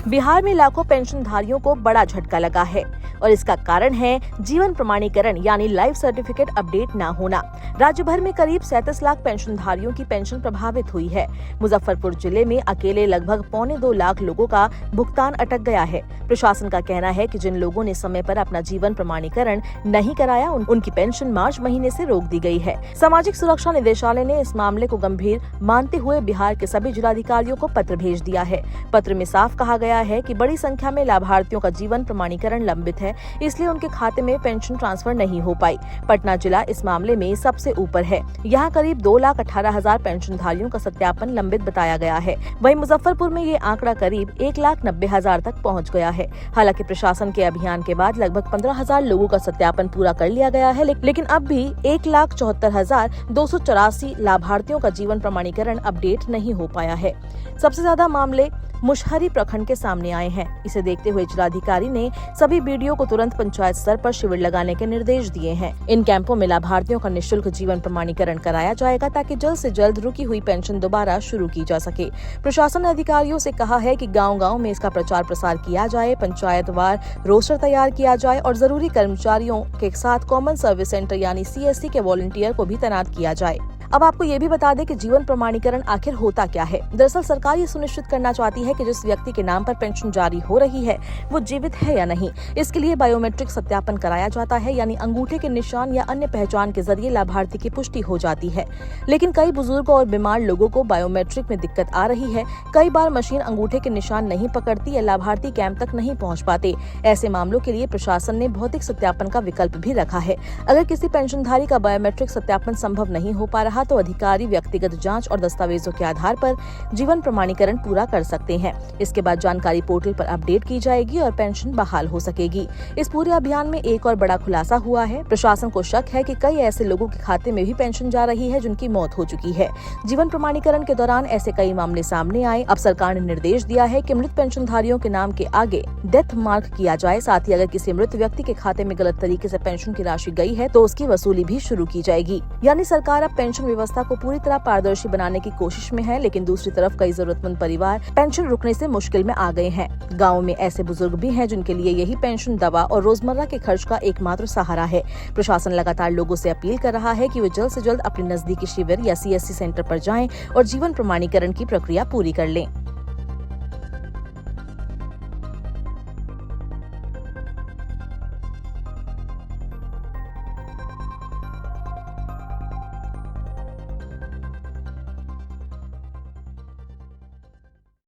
बिहार में लाखों पेंशनधारियों को बड़ा झटका लगा है और इसका कारण है जीवन प्रमाणीकरण यानी लाइफ सर्टिफिकेट अपडेट न होना। राज्य भर में करीब 37 लाख पेंशनधारियों की पेंशन प्रभावित हुई है। मुजफ्फरपुर जिले में अकेले लगभग 1.25 लाख लोगों का भुगतान अटक गया है। प्रशासन का कहना है कि जिन लोगों ने समय पर अपना जीवन प्रमाणीकरण नहीं कराया उनकी पेंशन मार्च महीने से रोक दी गई है। सामाजिक सुरक्षा निदेशालय ने इस मामले को गंभीर मानते हुए बिहार के सभी जिलाधिकारियों को पत्र भेज दिया है। पत्र में साफ कहा गया है कि बड़ी संख्या में लाभार्थियों का जीवन प्रमाणीकरण लंबित है, इसलिए उनके खाते में पेंशन ट्रांसफर नहीं हो पाई। पटना जिला इस मामले में सबसे ऊपर है। यहाँ करीब 2,18,000 पेंशनधारियों का सत्यापन लंबित बताया गया है। वहीं मुजफ्फरपुर में ये आंकड़ा करीब 1,90,000 तक पहुँच गया है। हालांकि प्रशासन के अभियान के बाद लगभग 15,000 लोगों का सत्यापन पूरा कर लिया गया है, लेकिन अब भी 1,74,284 लाभार्थियों का जीवन प्रमाणीकरण अपडेट नहीं हो पाया है। सबसे ज्यादा मामले मुशहरी प्रखंड के सामने आए हैं। इसे देखते हुए जिलाधिकारी ने सभी बीडीओ को तुरंत पंचायत स्तर पर शिविर लगाने के निर्देश दिए हैं। इन कैंपों में लाभार्थियों का निःशुल्क जीवन प्रमाणीकरण कराया जाएगा ताकि जल्द से जल्द रुकी हुई पेंशन दोबारा शुरू की जा सके। प्रशासन ने अधिकारियों से कहा है कि गाँव-गाँव में इसका प्रचार प्रसार किया जाए, पंचायतवार रोस्टर तैयार किया जाए और जरूरी कर्मचारियों के साथ कॉमन सर्विस सेंटर यानी CSC के वॉलंटियर को भी तैनात किया जाए। अब आपको ये भी बता दें कि जीवन प्रमाणीकरण आखिर होता क्या है। दरअसल सरकार ये सुनिश्चित करना चाहती है कि जिस व्यक्ति के नाम पर पेंशन जारी हो रही है वो जीवित है या नहीं। इसके लिए बायोमेट्रिक सत्यापन कराया जाता है, यानी अंगूठे के निशान या अन्य पहचान के जरिए लाभार्थी की पुष्टि हो जाती है। लेकिन कई बुजुर्गों और बीमार लोगों को बायोमेट्रिक में दिक्कत आ रही है। कई बार मशीन अंगूठे के निशान नहीं पकड़ती या लाभार्थी कैंप तक नहीं पहुँच पाते। ऐसे मामलों के लिए प्रशासन ने भौतिक सत्यापन का विकल्प भी रखा है। अगर किसी पेंशनधारी का बायोमेट्रिक सत्यापन संभव नहीं हो पा रहा तो अधिकारी व्यक्तिगत जांच और दस्तावेजों के आधार पर जीवन प्रमाणीकरण पूरा कर सकते हैं। इसके बाद जानकारी पोर्टल पर अपडेट की जाएगी और पेंशन बहाल हो सकेगी। इस पूरे अभियान में एक और बड़ा खुलासा हुआ है। प्रशासन को शक है कि कई ऐसे लोगों के खाते में भी पेंशन जा रही है जिनकी मौत हो चुकी है। जीवन प्रमाणीकरण के दौरान ऐसे कई मामले सामने आए। अब सरकार ने निर्देश दिया है कि मृत पेंशनधारियों के नाम के आगे डेथ मार्क किया जाए। साथ ही अगर किसी मृत व्यक्ति के खाते में गलत तरीके से पेंशन की राशि गई है तो उसकी वसूली भी शुरू की जाएगी। यानी सरकार अब पेंशन व्यवस्था को पूरी तरह पारदर्शी बनाने की कोशिश में है, लेकिन दूसरी तरफ कई जरूरतमंद परिवार पेंशन रुकने से मुश्किल में आ गए हैं। गाँव में ऐसे बुजुर्ग भी हैं जिनके लिए यही पेंशन दवा और रोजमर्रा के खर्च का एकमात्र सहारा है। प्रशासन लगातार लोगों से अपील कर रहा है कि वे जल्द से जल्द अपने नजदीकी शिविर या CSC सेंटर पर जाएं और जीवन प्रमाणीकरण की प्रक्रिया पूरी कर लें।